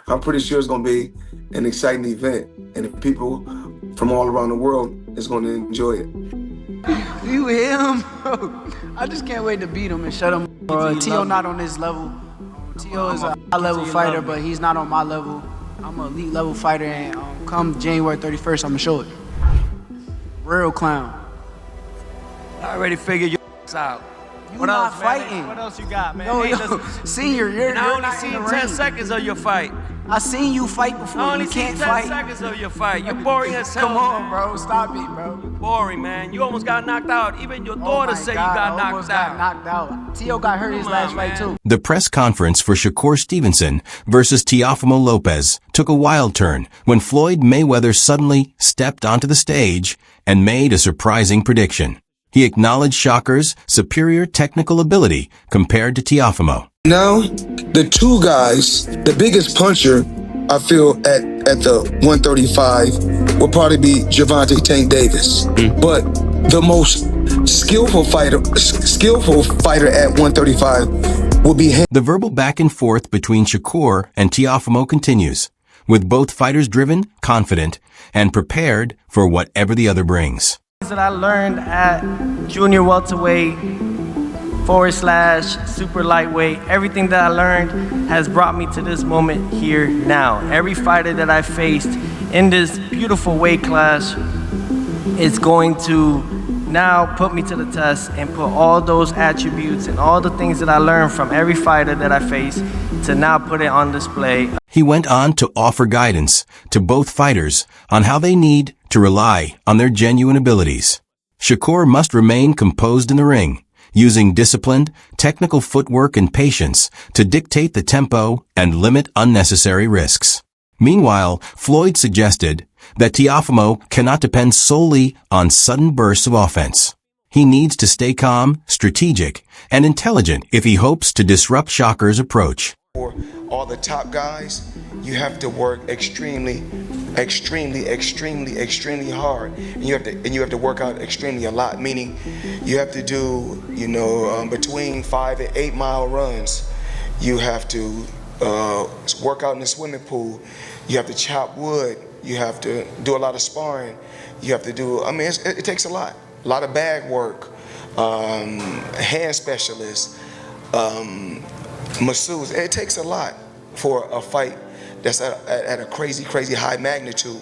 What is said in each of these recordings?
I'm pretty sure it's going to be an exciting event, and people from all around the world is going to enjoy it. You him? I just can't wait to beat him and shut him. Teo not on this level. Teo is a high-level fighter, but he's not on my level. I'm an elite level fighter, and come January 31st, I'm gonna show it. Real clown. I already figured your out. You what not else, fighting. Man? What else you got, man? No, Hey, yo, senior, you're I only not seen in the 10 ring. seconds of your fight. I seen you fight before. I only You seen can't 10 fight. seconds of your fight. You're boring as hell. Come on, bro. Stop it, bro. Boring, man. You almost got knocked out. Even your daughter said you got knocked out. Knocked out. Teo got hurt his last fight too. The press conference for Shakur Stevenson versus Teofimo Lopez took a wild turn when Floyd Mayweather suddenly stepped onto the stage and made a surprising prediction. He acknowledged Shakur's superior technical ability compared to Teofimo. Now, the two guys, the biggest puncher, I feel, at the 135 will probably be Gervonta Tank Davis. But the most skillful fighter at 135 will be him. The verbal back and forth between Shakur and Teofimo continues, with both fighters driven, confident, and prepared for whatever the other brings. That I learned at junior welterweight / super lightweight, everything that I learned has brought me to this moment here now. Every fighter that I faced in this beautiful weight class is going to now put me to the test and put all those attributes and all the things that I learned from every fighter that I faced to now put it on display. He went on to offer guidance to both fighters on how they need to rely on their genuine abilities. Shakur must remain composed in the ring, using disciplined, technical footwork and patience to dictate the tempo and limit unnecessary risks. Meanwhile, Floyd suggested that Teofimo cannot depend solely on sudden bursts of offense. He needs to stay calm, strategic, and intelligent if he hopes to disrupt Shakur's approach. For all the top guys, you have to work extremely hard, and you have to work out extremely a lot. Meaning, you have to do between 5 and 8 mile runs. You have to work out in the swimming pool. You have to chop wood. You have to do a lot of sparring. You have to do. It takes a lot of bag work, hand specialists, masseuse. It takes a lot for a fight that's at a crazy high magnitude.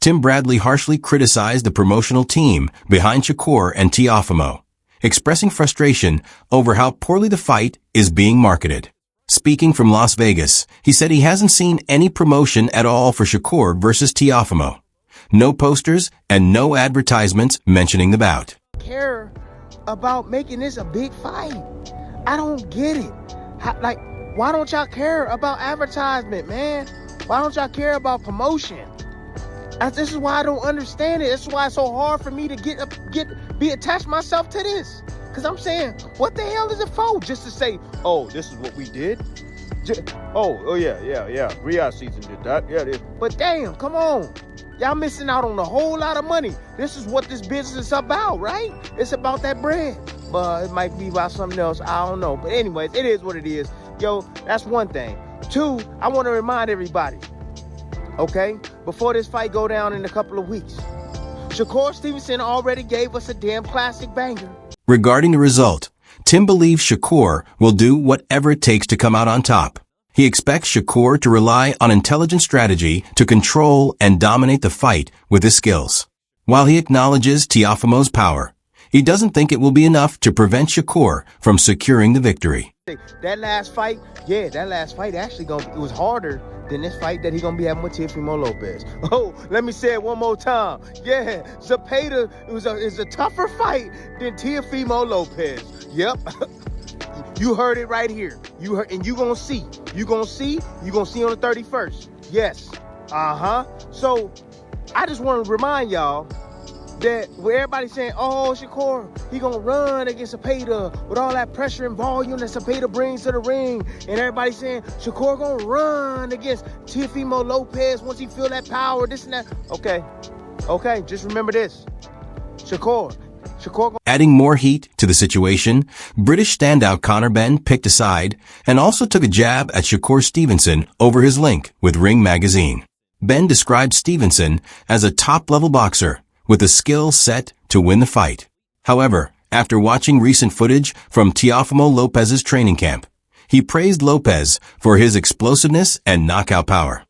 Tim Bradley harshly criticized the promotional team behind Shakur and Teofimo, expressing frustration over how poorly the fight is being marketed. Speaking from Las Vegas, he said he hasn't seen any promotion at all for Shakur versus Teofimo. No posters and no advertisements mentioning the bout. Care about making this a big fight. I don't get it. Why don't y'all care about advertisement, man? Why don't y'all care about promotion? This is why I don't understand it. This is why it's so hard for me to be attached myself to this. Because I'm saying, what the hell is it for? Just to say, oh, this is what we did? Oh yeah. Riyadh season did that. Yeah, it is. But damn, come on. Y'all missing out on a whole lot of money. This is what this business is about, right? It's about that bread. But it might be about something else. I don't know. But anyways, it is what it is. Yo, that's one thing. Two, I want to remind everybody, okay, before this fight go down in a couple of weeks, Shakur Stevenson already gave us a damn classic banger. Regarding the result, Tim believes Shakur will do whatever it takes to come out on top. He expects Shakur to rely on intelligent strategy to control and dominate the fight with his skills. While he acknowledges Teofimo's power, he doesn't think it will be enough to prevent Shakur from securing the victory. That last fight actually it was harder than this fight that he's gonna be having with Teofimo Lopez. Oh, let me say it one more time. Yeah, Zepeda is a tougher fight than Teofimo Lopez. Yep. You heard it right here. You heard, and you gonna see. You gonna see on the 31st. Yes. So I just want to remind y'all that where everybody's saying, oh, Shakur, he gonna run against Zepeda with all that pressure and volume that Zepeda brings to the ring, and everybody's saying Shakur gonna run against Teofimo Lopez once he feel that power, this and that. Okay, just remember this. Shakur Shakur Adding more heat to the situation, British standout Conor Benn picked a side and also took a jab at Shakur Stevenson over his link with Ring magazine. Benn described Stevenson as a top-level boxer with a skill set to win the fight. However, after watching recent footage from Teofimo Lopez's training camp, he praised Lopez for his explosiveness and knockout power.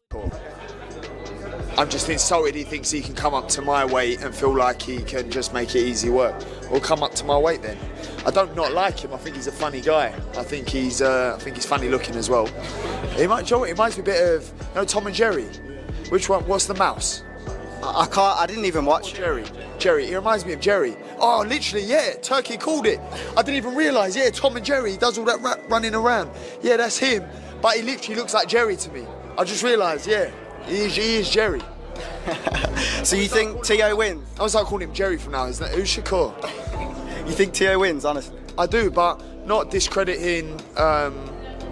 I'm just insulted he thinks he can come up to my weight and feel like he can just make it easy work. Or come up to my weight then. I don't not like him. I think he's a funny guy. I think he's funny looking as well. It reminds me a bit of, you know, Tom and Jerry. Which one? What's the mouse? I didn't even watch. Jerry. He reminds me of Jerry. Oh, literally, yeah. Turkey called it. I didn't even realise. Yeah, Tom and Jerry. He does all that running around. Yeah, that's him. But he literally looks like Jerry to me. I just realised, yeah. He is Jerry. So you think Teo wins? I was like calling him Jerry from now, isn't it? Who's Shakur? You think Teo wins, honestly? I do, but not discrediting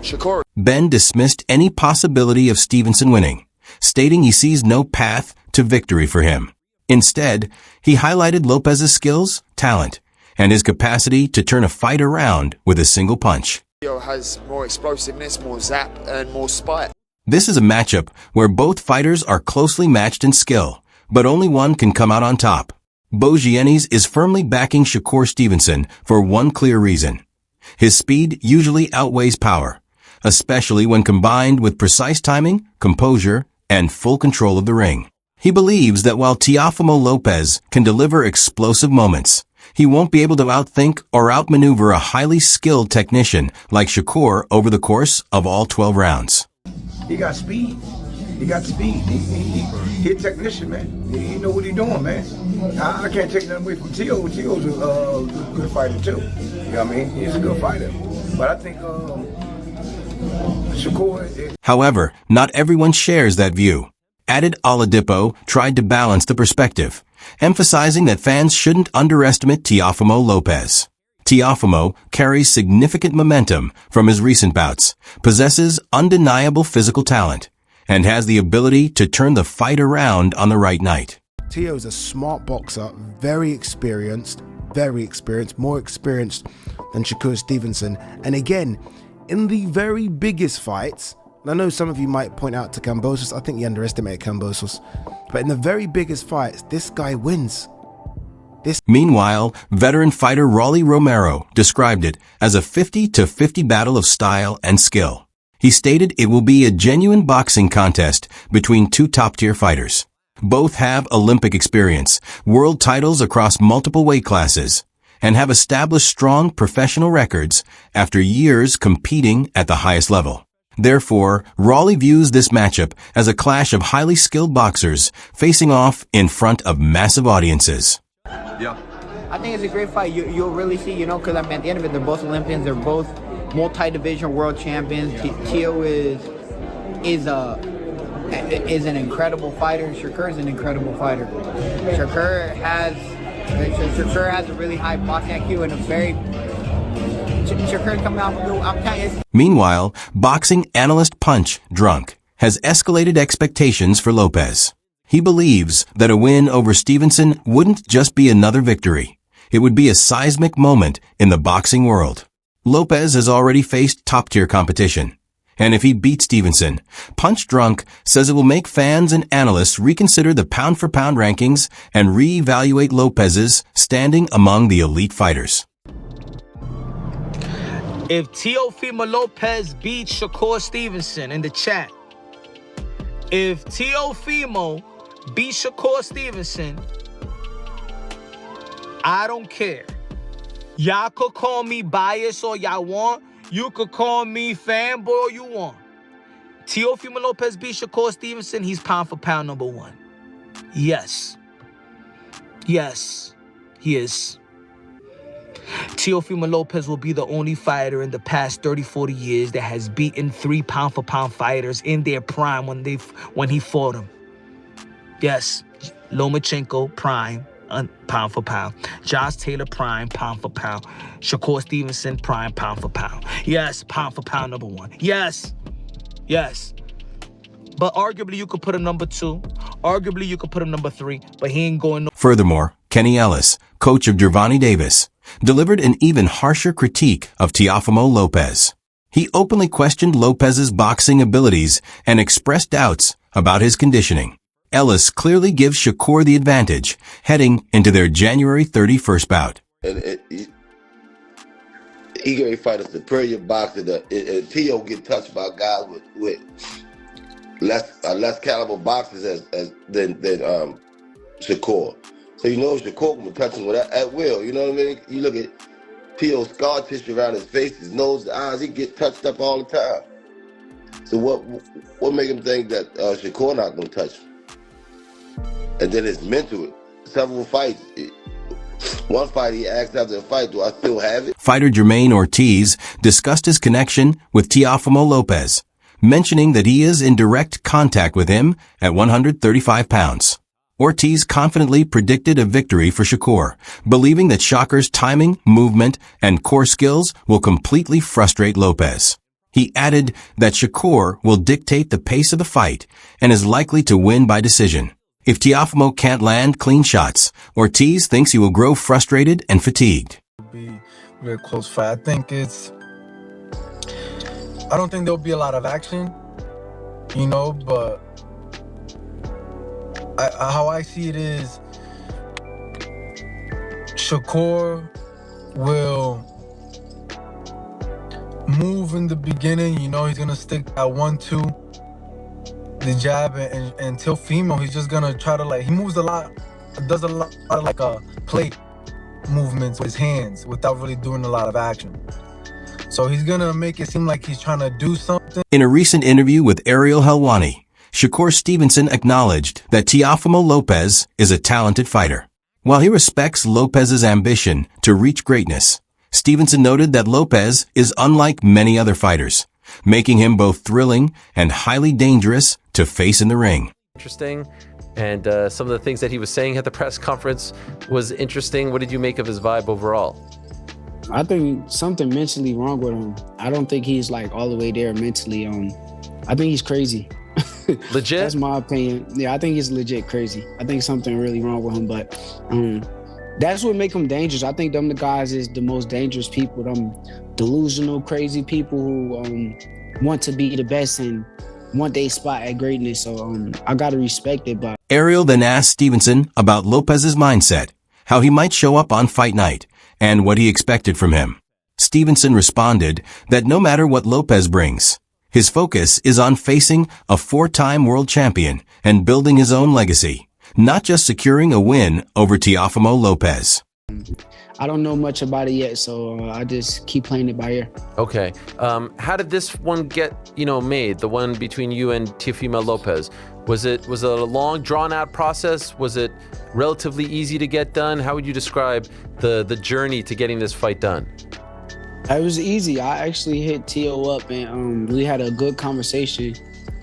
Shakur. Benn dismissed any possibility of Stevenson winning, stating he sees no path to victory for him. Instead, he highlighted Lopez's skills, talent, and his capacity to turn a fight around with a single punch. Teo has more explosiveness, more zap, and more spite. This is a matchup where both fighters are closely matched in skill, but only one can come out on top. Bogiennes is firmly backing Shakur Stevenson for one clear reason. His speed usually outweighs power, especially when combined with precise timing, composure, and full control of the ring. He believes that while Teofimo Lopez can deliver explosive moments, he won't be able to outthink or outmaneuver a highly skilled technician like Shakur over the course of all 12 rounds. He got speed. He got speed. He a technician, man. He know what he doing, man. I can't take nothing away from Teo. Teo's a good fighter too. You know what I mean? He's a good fighter. But I think Shakur. However, not everyone shares that view. Added Oladipo tried to balance the perspective, emphasizing that fans shouldn't underestimate Teofimo Lopez. Teofimo carries significant momentum from his recent bouts, possesses undeniable physical talent, and has the ability to turn the fight around on the right night. Teo's a smart boxer, very experienced, more experienced than Shakur Stevenson. And again, in the very biggest fights, and I know some of you might point out to Kambosos, I think you underestimate Kambosos, but in the very biggest fights, this guy wins. Meanwhile, veteran fighter Rolly Romero described it as a 50-50 battle of style and skill. He stated it will be a genuine boxing contest between two top-tier fighters. Both have Olympic experience, world titles across multiple weight classes, and have established strong professional records after years competing at the highest level. Therefore, Rolly views this matchup as a clash of highly skilled boxers facing off in front of massive audiences. Yeah. I think it's a great fight. You'll really see, you know, because I mean, at the end of it, they're both Olympians. They're both multi-division world champions. Teo is an incredible fighter. Shakur is an incredible fighter. Shakur has a really high boxing IQ and a very. Shakur coming out. I'm telling you. Meanwhile, boxing analyst Punch Drunk has escalated expectations for Lopez. He believes that a win over Stevenson wouldn't just be another victory. It would be a seismic moment in the boxing world. Lopez has already faced top-tier competition. And if he beats Stevenson, Punch Drunk says it will make fans and analysts reconsider the pound-for-pound rankings and reevaluate Lopez's standing among the elite fighters. If Teofimo Lopez beats Shakur Stevenson in the chat, if Teofimo beat Shakur Stevenson, I don't care. Y'all could call me biased all y'all want. You could call me fanboy all you want. Teofimo Lopez beat Shakur Stevenson, he's pound for pound number one. Yes. Yes, he is. Teofimo Lopez will be the only fighter in the past 30, 40 years that has beaten 3 pound for pound fighters in their prime when he fought them. Yes, Lomachenko, prime, pound for pound. Josh Taylor, prime, pound for pound. Shakur Stevenson, prime, pound for pound. Yes, pound for pound number one. Yes, yes. But arguably, you could put him number 2. Arguably, you could put him number 3, but he ain't going no. Furthermore, Kenny Ellis, coach of Gervonta Davis, delivered an even harsher critique of Teofimo Lopez. He openly questioned Lopez's boxing abilities and expressed doubts about his conditioning. Ellis clearly gives Shakur the advantage, heading into their January 31st bout. He gonna fight a superior boxer. Tio get touched by guys with less caliber boxers than Shakur. So you know Shakur can touch him at will. You know what I mean? You look at Tio's scar tissue around his face, his nose, his eyes. He get touched up all the time. So what make him think that Shakur not gonna touch him? And then it's mental. Several fights. One fight he asked after the fight, do I still have it? Fighter Jermaine Ortiz discussed his connection with Teofimo Lopez, mentioning that he is in direct contact with him at 135 pounds. Ortiz confidently predicted a victory for Shakur, believing that Shakur's timing, movement, and core skills will completely frustrate Lopez. He added that Shakur will dictate the pace of the fight and is likely to win by decision. If Teofimo can't land clean shots, Ortiz thinks he will grow frustrated and fatigued. It'll be a very close fight. I don't think there'll be a lot of action, but how I see it is Shakur will move in the beginning. He's going to stick at 1-2. The jab and Teofimo, he's just gonna try to he moves a lot, does a lot of plate movements with his hands without really doing a lot of action. So he's gonna make it seem like he's trying to do something. In a recent interview with Ariel Helwani, Shakur Stevenson acknowledged that Teofimo Lopez is a talented fighter. While he respects Lopez's ambition to reach greatness, Stevenson noted that Lopez is unlike many other fighters, making him both thrilling and highly dangerous to face in the ring. Interesting. And some of the things that he was saying at the press conference was interesting. What did you make of his vibe overall? I think something mentally wrong with him. I don't think he's all the way there mentally. I think he's crazy. Legit? That's my opinion. Yeah, I think he's legit crazy. I think something really wrong with him, but that's what make him dangerous. I think them the guys is the most dangerous people, them delusional, crazy people who want to be the best and want their spot at greatness. So I gotta respect it. But Ariel then asked Stevenson about Lopez's mindset, how he might show up on fight night, and what he expected from him. Stevenson responded that no matter what Lopez brings, his focus is on facing a 4-time world champion and building his own legacy, not just securing a win over Teofimo Lopez. I don't know much about it yet, so I just keep playing it by ear. Okay. How did this one get, made, the one between you and Teofimo Lopez? Was it a long, drawn-out process? Was it relatively easy to get done? How would you describe the journey to getting this fight done? It was easy. I actually hit Tio up, and we had a good conversation.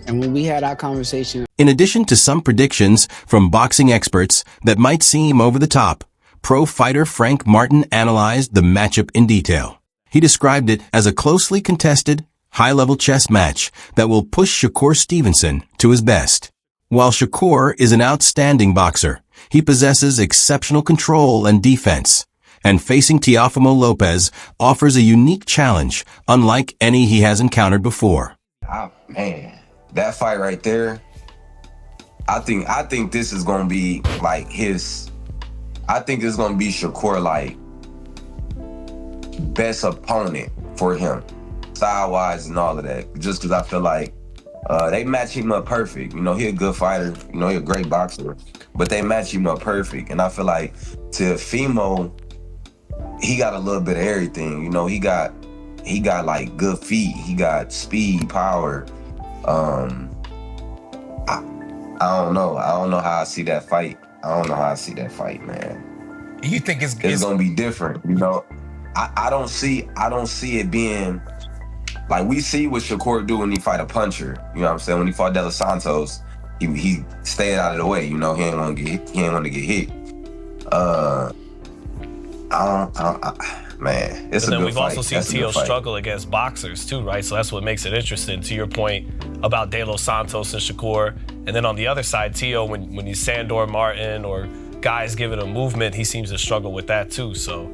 And when we had our conversation... In addition to some predictions from boxing experts that might seem over the top, pro fighter Frank Martin analyzed the matchup in detail. He described it as a closely contested, high-level chess match that will push Shakur Stevenson to his best. While Shakur is an outstanding boxer, he possesses exceptional control and defense, and facing Teofimo Lopez offers a unique challenge unlike any he has encountered before. Man, that fight right there, I think this is gonna be I think this is gonna be Shakur best opponent for him, style-wise and all of that. Just because I feel like they match him up perfect. He a good fighter. He a great boxer, but they match him up perfect. And I feel like Teofimo, he got a little bit of everything. He got good feet. He got speed, power. I don't know. I don't know how I see that fight. Man. You think it's gonna be different, I don't see it being like we see what Shakur do when he fight a puncher. You know what I'm saying? When he fought De Los Santos, he stayed out of the way. He didn't want to get hit. Man, it's a good fight. But then we've also seen Tio struggle against boxers too, right? So that's what makes it interesting. To your point about De Los Santos and Shakur, and then on the other side, Tio, when you Sandor Martin or guys giving him movement, he seems to struggle with that too. So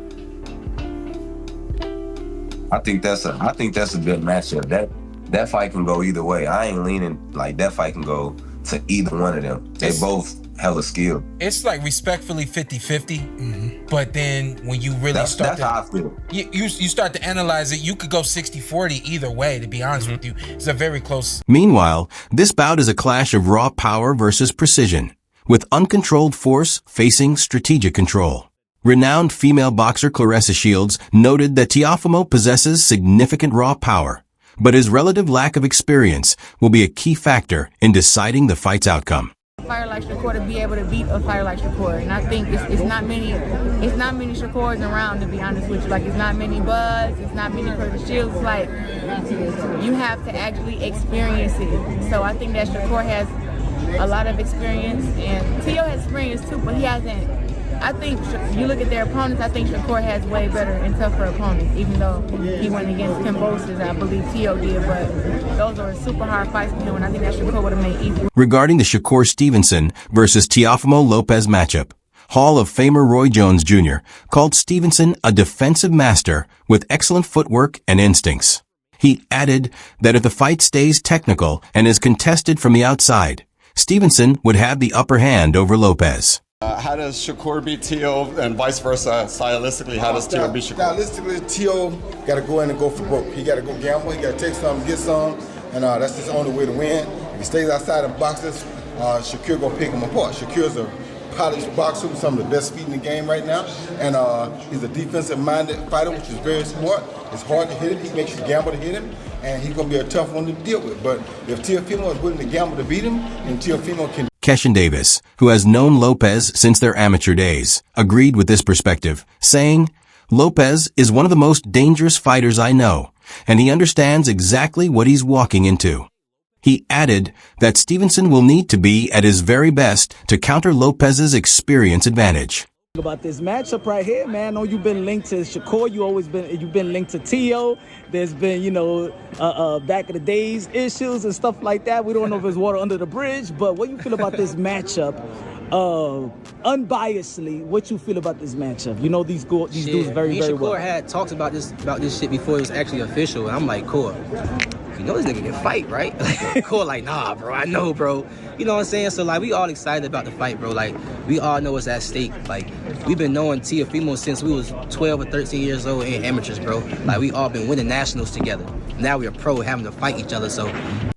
I think that's a good matchup. That fight can go either way. I ain't leaning like that fight can go to either one of them. They both hella skilled. It's like respectfully 50-50, but then when you really That's how I feel. you start to analyze it, you could go 60-40 either way, to be honest with you. It's a very close. Meanwhile, this bout is a clash of raw power versus precision, with uncontrolled force facing strategic control. Renowned female boxer Claressa Shields noted that Teofimo possesses significant raw power, but his relative lack of experience will be a key factor in deciding the fight's outcome. A fighter like Shakur to be able to beat a fighter like Shakur, and I think it's not many Shakurs around, to be honest with you. Like, it's not many Buzz, it's not many Claressa Shields. Like, you have to actually experience it. So I think that Shakur has a lot of experience, and Teo has experience too, but he hasn't. I think you look at their opponents, I think Shakur has way better and tougher opponents, even though he went against Cambosis, I believe Teo did, but those are super hard fights for him, and I think that Shakur would have made easy. Regarding the Shakur Stevenson versus Teofimo Lopez matchup, Hall of Famer Roy Jones Jr. called Stevenson a defensive master with excellent footwork and instincts. He added that if the fight stays technical and is contested from the outside, Stevenson would have the upper hand over Lopez. How does Shakur beat Teo and vice versa? Stylistically, how does Teo beat Shakur? Stylistically, Teo got to go in and go for broke. He got to go gamble. He got to take some, get some, and that's his only way to win. If he stays outside of boxes, Shakur gonna pick him apart. Shakur's a polished boxer with some of the best feet in the game right now, and he's a defensive-minded fighter, which is very smart. It's hard to hit him. He makes you gamble to hit him, and he's gonna be a tough one to deal with. But if Teofimo is willing to gamble to beat him, then Teofimo can. Keshin Davis, who has known Lopez since their amateur days, agreed with this perspective, saying, "Lopez is one of the most dangerous fighters I know, and he understands exactly what he's walking into." He added that Stevenson will need to be at his very best to counter Lopez's experience advantage. About this matchup right here, man. I know you've been linked to Shakur. You've been linked to Teo. There's been, back in the days issues and stuff like that. We don't know if there's water under the bridge, but what you feel about this matchup? Unbiasedly, what you feel about this matchup? You know these dudes very well. Shakur had talked about this shit before it was actually official, and I'm like, cool. You know this nigga can fight, right? Cool, like, nah, bro, I know, bro. You know what I'm saying? So, like, we all excited about the fight, bro. Like, we all know what's at stake. Like, we've been knowing Teofimo since we was 12 or 13 years old in amateurs, bro. Like, we all been winning nationals together. Now we're pro having to fight each other, so.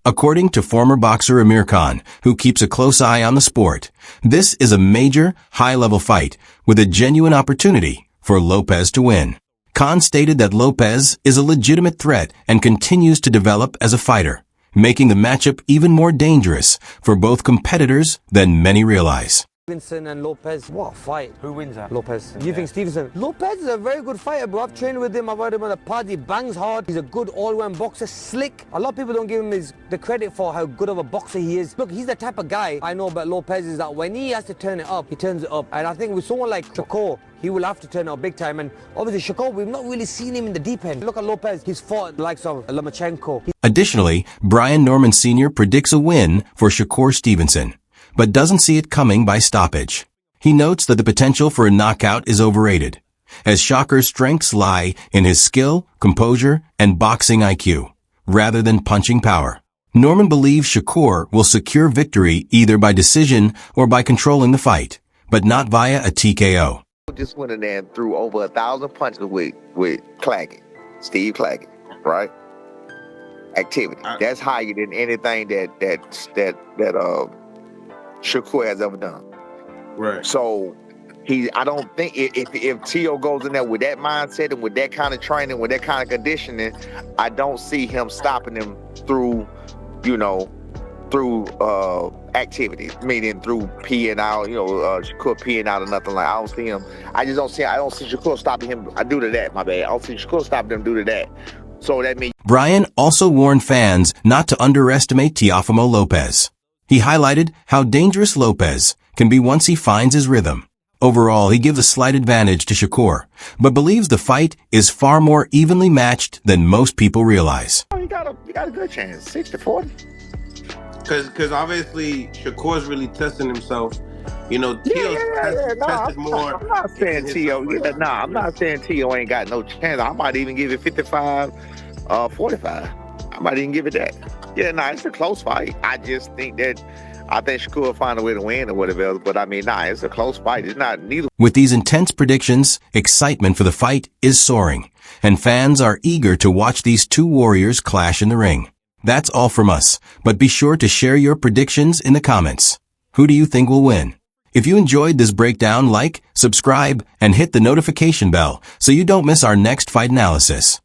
According to former boxer Amir Khan, who keeps a close eye on the sport, this is a major, high-level fight with a genuine opportunity for Lopez to win. Khan stated that Lopez is a legitimate threat and continues to develop as a fighter, making the matchup even more dangerous for both competitors than many realize. Stevenson and Lopez, what a fight. Who wins that? Lopez. You think Stevenson? Lopez is a very good fighter, bro. I've trained with him, I've had him on the pod, he bangs hard, he's a good all-round boxer, slick. A lot of people don't give him the credit for how good of a boxer he is. Look, he's the type of guy I know about Lopez is that when he has to turn it up, he turns it up. And I think with someone like Shakur, he will have to turn it up big time. And obviously Shakur, we've not really seen him in the deep end. Look at Lopez, he's fought the likes of Lomachenko. Additionally, Brian Norman Sr. predicts a win for Shakur Stevenson, but doesn't see it coming by stoppage. He notes that the potential for a knockout is overrated, as Shakur's strengths lie in his skill, composure, and boxing IQ, rather than punching power. Norman believes Shakur will secure victory either by decision or by controlling the fight, but not via a TKO. Just went in there and threw over 1,000 punches with Claggett, Steve Claggett, right? Activity. That's higher than anything that Shakur has ever done. Right. So I don't think if Teo goes in there with that mindset and with that kind of training, with that kind of conditioning, I don't see him stopping him through activity, meaning through peeing out, Shakur peeing out or nothing like. I don't see Shakur stopping him. I do to that, my bad. I don't see Shakur stopping him due to that. So that means. Brian also warned fans not to underestimate Teofimo Lopez. He highlighted how dangerous Lopez can be once he finds his rhythm. Overall, he gives a slight advantage to Shakur, but believes the fight is far more evenly matched than most people realize. You got a good chance, 60-40. Because obviously Shakur's really testing himself You know, Teal's No, tested more. I'm not saying Tio. Yeah, nah, I'm not saying Tio ain't got no chance. I might even give it 55, 45. I might even give it that. Yeah, nah, it's a close fight. I just think Shakur will find a way to win or whatever else. But I mean, nah, it's a close fight. It's not neither. With these intense predictions, excitement for the fight is soaring, and fans are eager to watch these two warriors clash in the ring. That's all from us, but be sure to share your predictions in the comments. Who do you think will win? If you enjoyed this breakdown, like, subscribe, and hit the notification bell so you don't miss our next fight analysis.